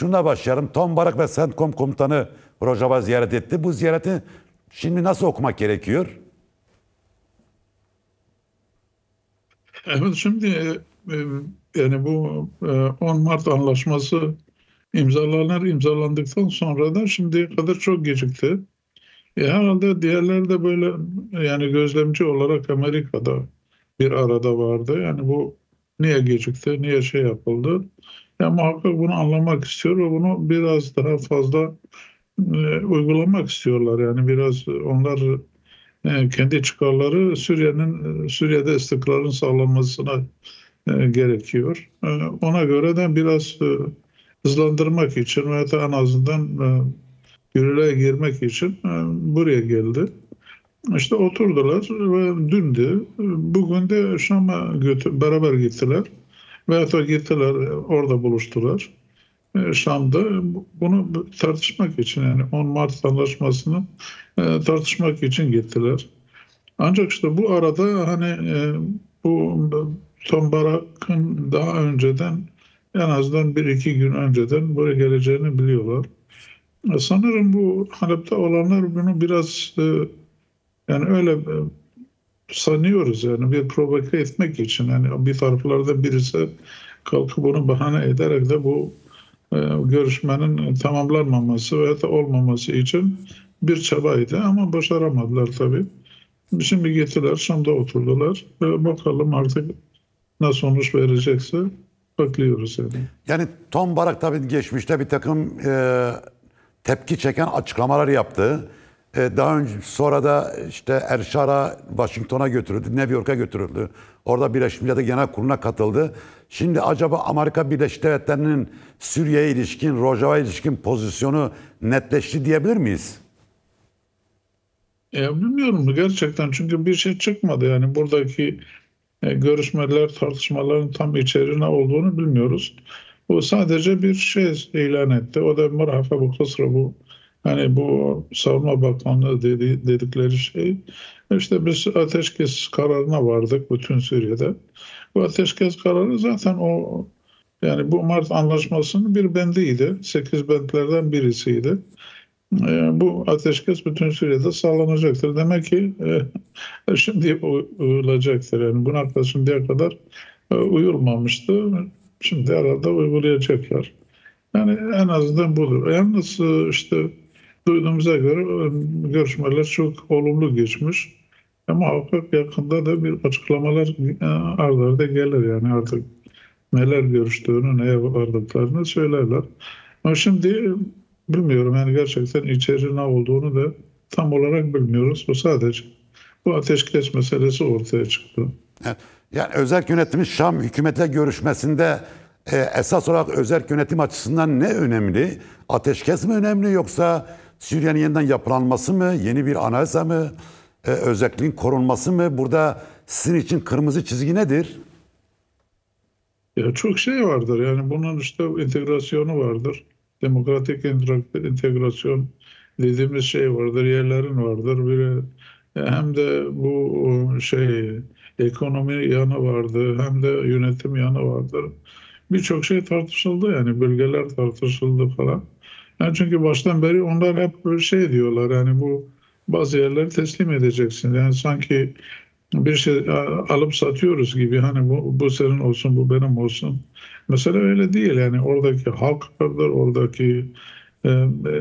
şuna başlayalım. Tombarak ve CENTCOM komutanı Rojava ziyaret etti. Bu ziyareti şimdi nasıl okumak gerekiyor? Evet, şimdi yani bu 10 Mart anlaşması imzalandıktan sonra da şimdiye kadar çok gecikti. Herhalde diğerleri de böyle, yani gözlemci olarak Amerika'da bir arada vardı. Yani bu niye gecikti, niye şey yapıldı? Yani muhakkak bunu anlamak istiyor ve bunu biraz daha fazla uygulamak istiyorlar. Yani biraz onlar kendi çıkarları Suriye'de istikrarın sağlanmasına gerekiyor. Ona göre de biraz hızlandırmak için veya da en azından yürürlüğe girmek için buraya geldi. İşte oturdular ve dündü. Bugün de Şam'a beraber gittiler. Veyahut da gittiler, orada buluştular. Şam'da bunu tartışmak için, yani 10 Mart Anlaşması'nı tartışmak için gittiler. Ancak işte bu arada hani bu Tombarak'ın daha önceden, en azından bir iki gün önceden buraya geleceğini biliyorlar. Sanırım bu Halep'te olanlar bunu biraz yani öyle sanıyoruz, yani bir provoke etmek için, yani bir taraflarda birisi kalkıp bunu bahane ederek de bu görüşmenin tamamlanmaması veya da olmaması için bir çabaydı ama başaramadılar tabii. Şimdi gittiler, Şam'da oturdular. Bakalım artık ne sonuç verecekse bekliyoruz yani. Yani Tombarak tabii geçmişte bir takım tepki çeken açıklamalar yaptı. Daha önce sonra da işte Erşar'a Washington'a götürüldü, New York'a götürüldü. Orada Birleşmiş Milletler Genel Kurulu'na katıldı. Şimdi acaba Amerika Birleşik Devletleri'nin Suriye'ye ilişkin, Rojava'ya ilişkin pozisyonu netleşti diyebilir miyiz? Bilmiyorum gerçekten, çünkü bir şey çıkmadı. Yani buradaki görüşmeler, tartışmaların tam içeriği ne olduğunu bilmiyoruz. O sadece bir şey ilan etti. O da merafe bu kısra, bu hani bu Savunma Bakanlığı dedikleri şey. İşte biz ateşkes kararına vardık bütün Suriye'de. Bu ateşkes kararı zaten o, yani bu Mart Anlaşması'nın bir bendiydi. 8 bentlerden birisiydi. Bu ateşkes bütün Suriye'de sağlanacaktır. Demek ki şimdi uyulacaktır. Yani buna kadar, şimdiye kadar uyulmamıştı. Şimdi herhalde uygulayacaklar. Yani en azından budur. Yalnız işte duyduğumuza göre görüşmeler çok olumlu geçmiş. Ama muhakkak yakında da bir açıklamalar ard arda gelir. Yani artık neler görüştüğünü, neye vardıklarını söylerler. Ama şimdi bilmiyorum, yani gerçekten içeriği ne olduğunu da tam olarak bilmiyoruz. O sadece bu ateşkes meselesi ortaya çıktı. Yani özerk yönetimin Şam hükümetle görüşmesinde esas olarak özerk yönetim açısından ne önemli? Ateşkes mi önemli, yoksa Suriye'nin yeniden yapılanması mı? Yeni bir anayasa mı? Özerkliğin korunması mı? Burada sizin için kırmızı çizgi nedir? Ya çok şey vardır, yani bunun işte integrasyonu vardır. Demokratik integrasyon dediğimiz şey vardır, yerlerin vardır. Bir hem de bu şey ekonomi yanı vardı, hem de yönetim yanı vardır. Birçok şey tartışıldı, yani bölgeler tartışıldı falan. Yani çünkü baştan beri onlar hep böyle şey diyorlar, yani bu bazı yerleri teslim edeceksin. Yani sanki bir şey alıp satıyoruz gibi, hani bu senin olsun, bu benim olsun. Mesela öyle değil, yani oradaki halk vardır, oradaki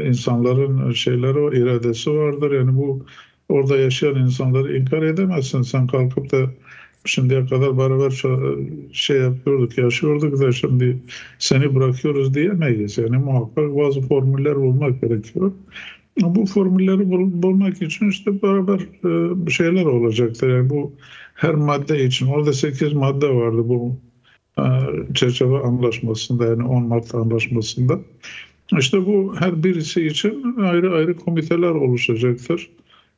insanların şeyleri var, iradesi vardır. Yani bu orada yaşayan insanları inkar edemezsin. Sen kalkıp da şimdiye kadar beraber şey yapıyorduk, yaşıyorduk da şimdi seni bırakıyoruz diyemeyiz. Yani muhakkak bazı formüller bulmak gerekiyor. Bu formülleri bulmak için işte beraber şeyler olacaktır. Yani bu her madde için, orada 8 madde vardı bu e, çerçeve anlaşmasında, yani 10 Mart anlaşmasında. İşte bu her birisi için ayrı ayrı komiteler oluşacaktır.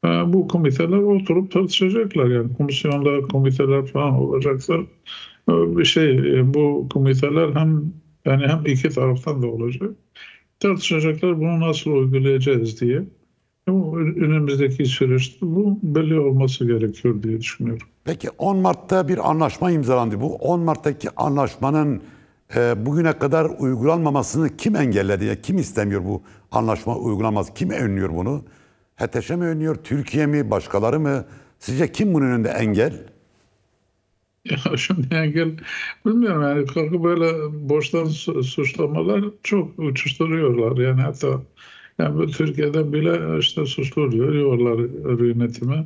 Bu komiteler oturup tartışacaklar, yani komisyonlar, komiteler falan olacaktır. Bir şey, bu komiteler hem iki taraftan da olacak. Tartışacaklar bunu nasıl uygulayacağız diye. Bu önümüzdeki süreçte bu belli olması gerekiyor diye düşünüyorum. Peki 10 Mart'ta bir anlaşma imzalandı. Bu 10 Mart'taki anlaşmanın Bugüne kadar uygulanmamasını kim engelledi? Ya kim istemiyor bu anlaşma uygulanması? Kim önlüyor bunu? HTŞ mi önlüyor? Türkiye mi? Başkaları mı? Sizce kim bunun önünde engel? Ya şimdi engel bilmiyorum yani kalkıp böyle boştan suçlamalar çok uçuşturuyorlar yani hatta yani bu Türkiye'den bile işte suçluyorlar yönetimi.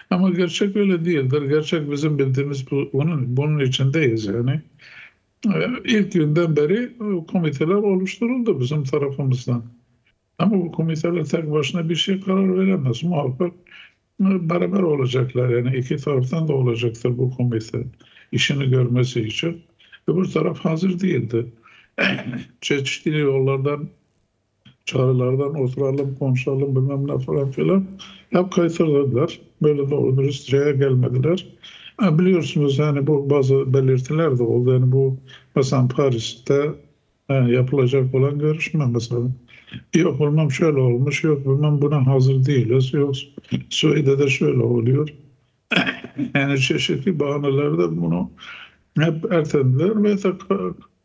Ama gerçek öyle değildir. Gerçek bizim bildiğimiz bunun içindeyiz yani. İlk günden beri komiteler oluşturuldu bizim tarafımızdan. Ama bu komiteler tek başına bir şey karar veremez. Muhakkak beraber olacaklar. Yani iki taraftan da olacaktır bu komite işini görmesi için. Öbür taraf hazır değildi. Çeşitli yollardan, çağrılardan oturalım, konuşalım bilmem ne falan filan. Hep kaytardılar. Böyle doğru dürüst şeye gelmediler. Biliyorsunuz yani bu bazı belirtiler de oldu. Yani bu mesela Paris'te yapılacak olan görüşme mesela. Yok bilmem şöyle olmuş, yok bilmem buna hazır değiliz, yok Suriye'de şöyle oluyor. Yani çeşitli bahanelerle bunu hep ertelediler ve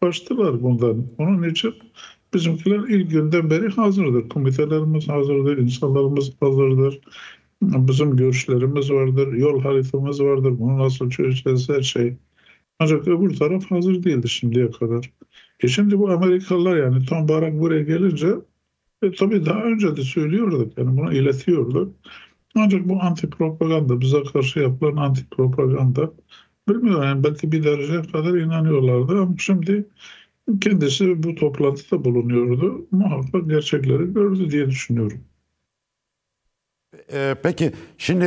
kaçtılar bundan. Onun için bizimkiler ilk günden beri hazırdır. Komitelerimiz hazırdır, insanlarımız hazırdır. Bizim görüşlerimiz vardır, yol haritamız vardır. Bunu nasıl çözeceğiz her şey. Ancak öbür taraf hazır değildi şimdiye kadar. Şimdi bu Amerikalılar yani Tom Barak buraya gelince tabii daha önce de söylüyorduk yani bunu iletiyorduk. Ancak bu anti propaganda bize karşı yapılan anti propaganda bilmiyorum yani belki bir dereceye kadar inanıyorlardı ama şimdi kendisi bu toplantıda bulunuyordu. Muhakkak gerçekleri gördü diye düşünüyorum. Peki şimdi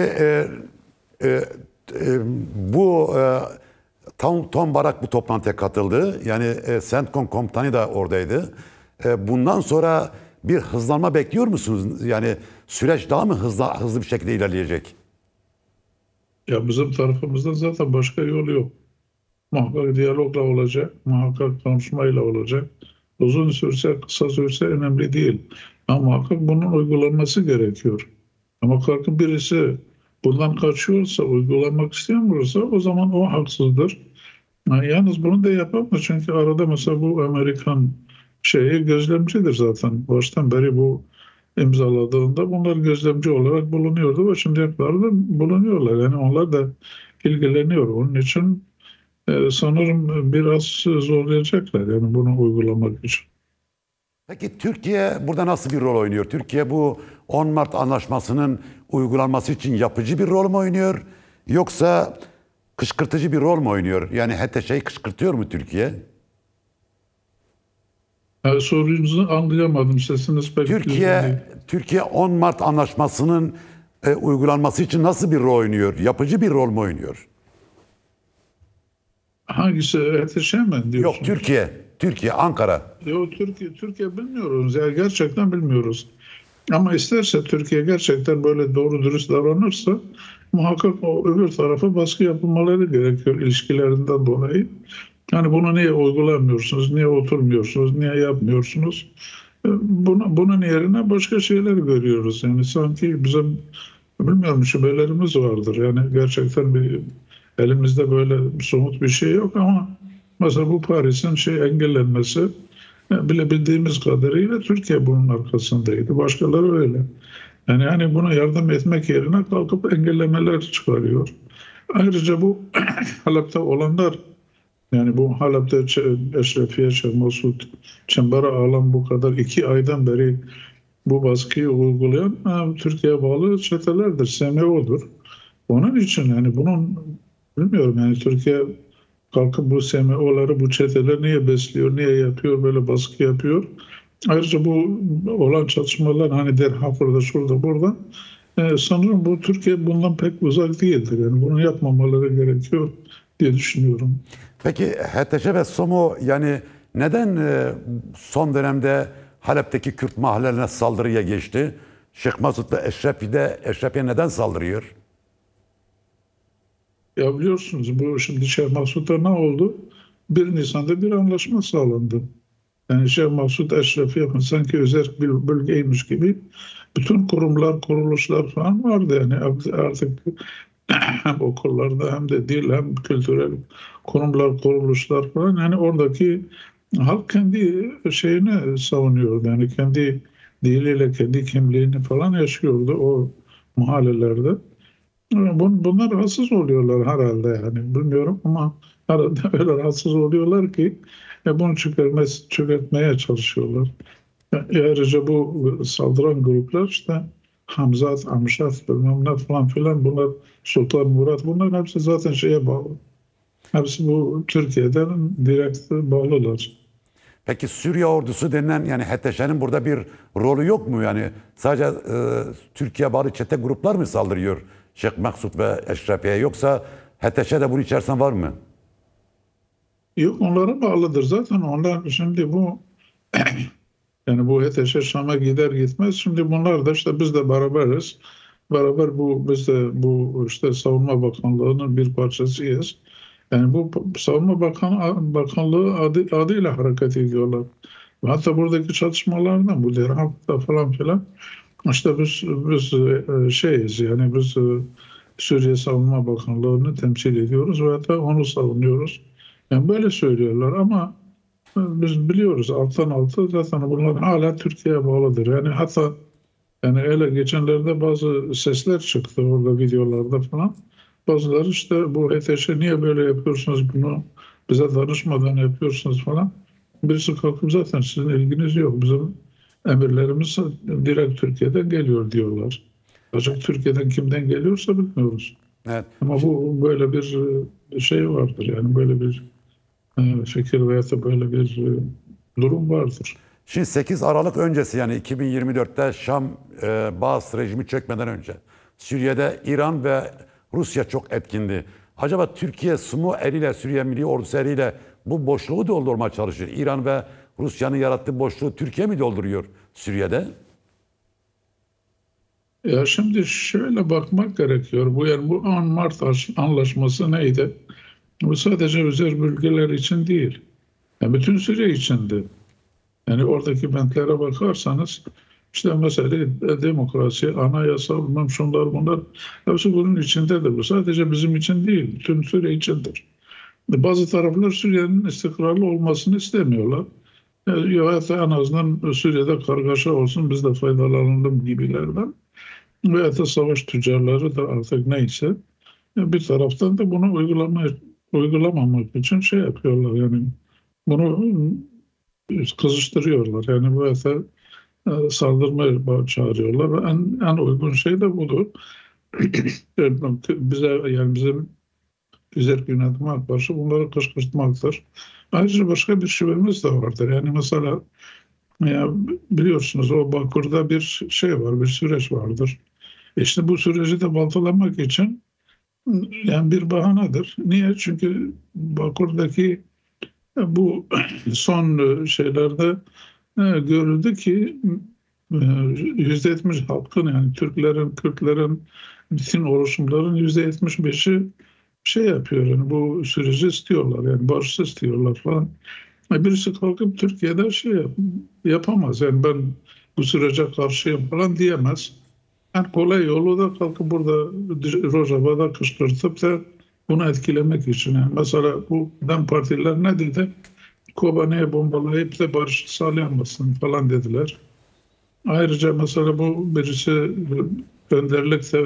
e, bu Tom Barak bu toplantıya katıldı. Yani CENTCOM komutanı da oradaydı. Bundan sonra bir hızlanma bekliyor musunuz? Yani süreç daha mı hızlı bir şekilde ilerleyecek? Ya bizim tarafımızda zaten başka yol yok. Muhakkak diyalogla olacak, muhakkak konuşmayla olacak. Uzun sürse, kısa sürse önemli değil. Ama muhakkak bunun uygulanması gerekiyor. Ama kalkıp birisi bundan kaçıyorsa, uygulanmak istemiyorsa o zaman o haksızdır. Yalnız bunu da yapamaz çünkü arada mesela bu Amerikan şeyi gözlemcidir zaten. Baştan beri bu imzaladığında bunlar gözlemci olarak bulunuyordu ve şimdiye kadar da bulunuyorlar. Yani onlar da ilgileniyor. Onun için sanırım biraz zorlayacaklar yani bunu uygulamak için. Peki Türkiye burada nasıl bir rol oynuyor? Türkiye bu 10 Mart Anlaşması'nın uygulanması için yapıcı bir rol mü oynuyor? Yoksa kışkırtıcı bir rol mü oynuyor? Yani HTŞ'yi kışkırtıyor mu Türkiye? Sorunuzu anlayamadım. Sesiniz pek güzel değil. Türkiye 10 Mart Anlaşması'nın uygulanması için nasıl bir rol oynuyor? Yapıcı bir rol mü oynuyor? Hangisi? Ateşe mi Yok diyorsunuz? Türkiye, Ankara. Yok Türkiye bilmiyoruz. Yani gerçekten bilmiyoruz. Ama isterse Türkiye gerçekten böyle doğru dürüst davranırsa muhakkak o öbür tarafa baskı yapılmaları gerekiyor ilişkilerinden dolayı. Yani bunu niye uygulamıyorsunuz, niye oturmuyorsunuz, niye yapmıyorsunuz? Bunun yerine başka şeyler görüyoruz. Yani sanki bizim bilmiyorum şüphelerimiz vardır. Yani gerçekten elimizde böyle somut bir şey yok ama mesela bu Paris'in engellenmesi bile bildiğimiz kadarıyla Türkiye bunun arkasındaydı. Başkaları öyle. Yani buna yardım etmek yerine kalkıp engellemeler çıkarıyor. Ayrıca bu Halep'te olanlar yani bu Halep'te Eşrefiye, Mesut, Çembara alan bu kadar 2 aydan beri bu baskıyı uygulayan Türkiye'ye bağlı çetelerdir, SMO'dur. Onun için yani bunun bilmiyorum yani Türkiye kalkıp bu SMO'ları, bu çeteler niye besliyor, niye yapıyor, böyle baskı yapıyor. Ayrıca bu olan çatışmalar hani Darfur'da, şurada, burada sanırım bu Türkiye bundan pek uzak değildir. Yani bunu yapmamaları gerekiyor diye düşünüyorum. Peki HTŞ ve SOMO yani neden son dönemde Halep'teki Kürt mahallelerine saldırıya geçti? Şeyh Mesut ve Eşrefiye neden saldırıyor? Ya biliyorsunuz bu şimdi Şeyh Maksud'da ne oldu? 1 Nisan'da bir anlaşma sağlandı. Yani Şeyh Maksud Eşrefiye sanki özel bir bölgeymiş gibi bütün kurumlar, kuruluşlar falan vardı. Yani artık hem okullarda hem de dil hem kültürel kurumlar, kuruluşlar falan. Yani oradaki halk kendi şeyini savunuyordu. Yani kendi diliyle, kendi kimliğini falan yaşıyordu o mahallelerde. Bunlar rahatsız oluyorlar herhalde, yani bilmiyorum ama herhalde öyle rahatsız oluyorlar ki bunu çökertmeye çalışıyorlar. Ayrıca bu saldıran gruplar işte Hamzat, Amşat, bilmem ne falan filan, bunlar Sultan Murat, bunlar hepsi zaten şeye bağlı. Hepsi bu Türkiye'den direkt bağlılar. Peki Suriye ordusu denilen yani HTŞ'nin burada bir rolü yok mu? Yani sadece Türkiye bağlı çete gruplar mı saldırıyor Şeyh Maksut ve Eşrefiye'ye, yoksa HTŞ de bunun içerisinde var mı? Yok, onlara bağlıdır zaten. Onlar şimdi bu yani bu HTŞ Şam'a gider gitmez. Şimdi bunlar da işte biz de beraberiz. Beraber biz de bu işte Savunma Bakanlığı'nın bir parçasıyız. Yani bu Savunma Bakanlığı adıyla hareket ediyorlar. Hatta buradaki çatışmalardan bu Derhap'ta falan filan işte biz şeyiz, yani biz Suriye Savunma Bakanlığı'nı temsil ediyoruz ve hatta onu savunuyoruz. Yani böyle söylüyorlar ama biz biliyoruz alttan alta zaten bunlar hala Türkiye'ye bağlıdır. Yani hatta yani öyle geçenlerde bazı sesler çıktı orada videolarda falan. Bazıları işte bu HTŞ niye böyle yapıyorsunuz, bunu bize danışmadan yapıyorsunuz falan. Birisi kalkıp zaten sizin ilginiz yok, bizim emirlerimiz direkt Türkiye'den geliyor diyorlar. Ancak Türkiye'den kimden geliyorsa bilmiyoruz. Evet. Ama bu böyle bir şey vardır, yani böyle bir fikir veya da böyle bir durum vardır. Şimdi 8 Aralık öncesi, yani 2024'te Şam Baas rejimi çökmeden önce Suriye'de İran ve Rusya çok etkindi. Acaba Türkiye sumu eliyle, Suriye Milli Ordusu eliyle bu boşluğu doldurmaya çalışıyor. İran ve Rusya'nın yarattığı boşluğu Türkiye mi dolduruyor Suriye'de? Ya şimdi şöyle bakmak gerekiyor. Bu Mart Anlaşması neydi? Bu sadece özel bölgeler için değil. Yani bütün Suriye içindi. Yani oradaki bentlere bakarsanız işte mesela demokrasi, anayasa, bilmem şunlar bunlar hepsi bunun içindedir. Bu sadece bizim için değil, bütün Suriye içindir. Bazı taraflar Suriye'nin istikrarlı olmasını istemiyorlar. Ya da en azından Suriye'de kargaşa olsun, biz de faydalanalım gibilerden. Veya da savaş tüccarları da artık neyse. Bir taraftan da bunu uygulamamak için şey yapıyorlar, yani bunu kızıştırıyorlar. Yani bu sefer saldırmaya çağırıyorlar ve en uygun şey de budur. Bize, yani bizim güzel yönetime karşı bunları kışkırtmaktır. Ayrıca başka bir şüphemiz de vardır. Yani mesela ya biliyorsunuz o Bakur'da bir şey var, bir süreç vardır. İşte bu süreci de baltalamak için yani bir bahanedir. Niye? Çünkü Bakur'daki bu son şeylerde görüldü ki %70 halkın, yani Türklerin, Kürtlerin, bütün oluşumların %75'i şey yapıyor, yani bu süreci istiyorlar, yani barış istiyorlar falan. Birisi kalkıp Türkiye'de yapamaz, yani ben bu sürece karşıyım falan diyemez. En kolay yolu da kalkıp burada Rojava'da kışkırtıp da bunu etkilemek için. Yani mesela bu DEM partiler ne dedi? Kobane'yi bombalayıp da barış sağlayamazsın falan dediler. Ayrıca mesela bu birisi önderlikte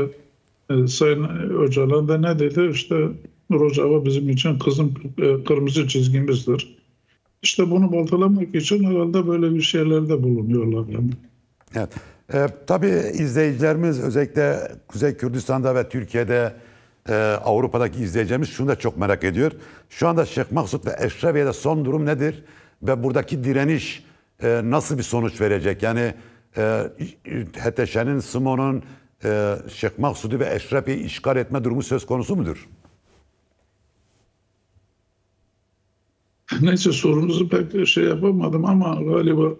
Sayın Öcalan da ne dedi? İşte Rojava bizim için kırmızı çizgimizdir. İşte bunu baltalamak için herhalde böyle bir şeylerde bulunuyorlar yani. Evet. Tabii izleyicilerimiz özellikle Kuzey Kürdistan'da ve Türkiye'de, Avrupa'daki izleyicilerimiz şunu da çok merak ediyor. Şu anda Şeyh Maksut ve Eşrefiye'de son durum nedir? Ve buradaki direniş nasıl bir sonuç verecek? Yani HTŞ'nin, SMO'nun Şeyh Maksud'u ve Eşrefiye'yi işgal etme durumu söz konusu mudur? Neyse, sorunuzu pek şey yapamadım ama galiba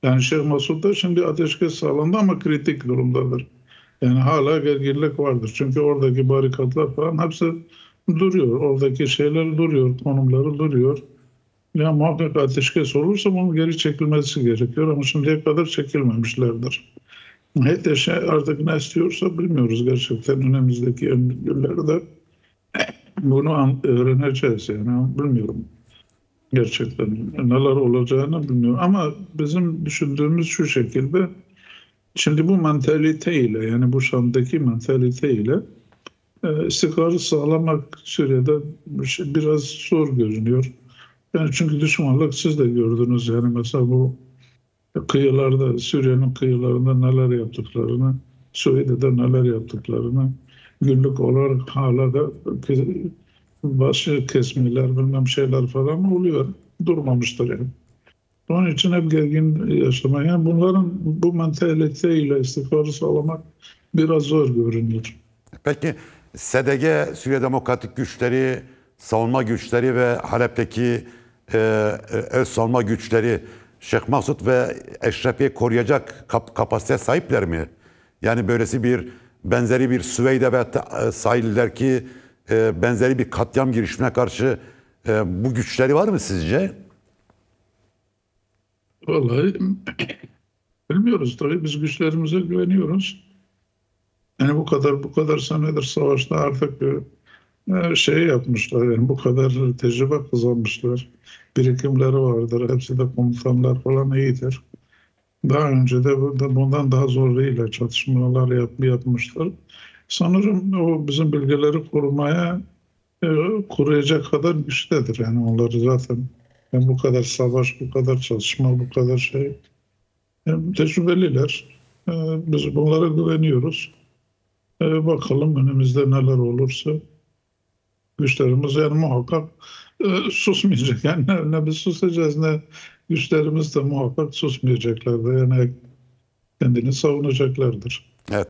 yani Şeyh Masud'da şimdi ateşkes sağlandı ama kritik durumdadır. Yani hala gerginlik vardır. Çünkü oradaki barikatlar falan hepsi duruyor. Oradaki şeyler duruyor, konumları duruyor. Ya muhakkak ateşkes olursa bunun geri çekilmesi gerekiyor ama şimdiye kadar çekilmemişlerdir. HTŞ artık ne istiyorsa bilmiyoruz gerçekten, önümüzdeki günlerde bunu öğreneceğiz, yani bilmiyorum. Gerçekten neler olacağını bilmiyorum. Ama bizim düşündüğümüz şu şekilde, şimdi bu mentaliteyle, yani bu Şam'daki mentaliteyle istikrarı sağlamak Suriye'de biraz zor görünüyor. Yani çünkü düşmanlık siz de gördünüz, yani mesela bu kıyılarda, Suriye'nin kıyılarında neler yaptıklarını, Suriye'de neler yaptıklarını, günlük olarak hala da başı kesmeler, bilmem şeyler falan oluyor. Durmamıştır yani. Onun için hep gergin yaşamak. Yani bunların bu mentaliteyle istikrarı sağlamak biraz zor görünüyor. Peki SDG, Suriye Demokratik Güçleri, savunma güçleri ve Halep'teki öz savunma güçleri Şeyh Maksut ve Eşrefi'yi koruyacak kapasite sahipler mi? Yani böylesi bir benzeri bir Süveyde ve sahillerdeki benzeri bir katliam girişimine karşı bu güçleri var mı sizce? Vallahi bilmiyoruz tabii, biz güçlerimize güveniyoruz. Yani bu kadar senedir savaşta artık şey yapmışlar, yani bu kadar tecrübe kazanmışlar. Birikimleri vardır. Hepsi de komutanlar falan iyidir. Daha önce de bundan daha zorluğuyla çatışmalar yapmışlar. Sanırım o bizim bölgeleri e, koruyacak kadar güçtedir. Yani onları zaten, yani bu kadar savaş, bu kadar çatışma, bu kadar şey. Yani tecrübeliler. E, Biz bunlara güveniyoruz. Bakalım önümüzde neler olursa. Güçlerimiz yani muhakkak susmayacak. Yani ne biz susacağız, ne güçlerimiz de muhakkak susmayacaklardır. Yani kendini savunacaklardır. Evet.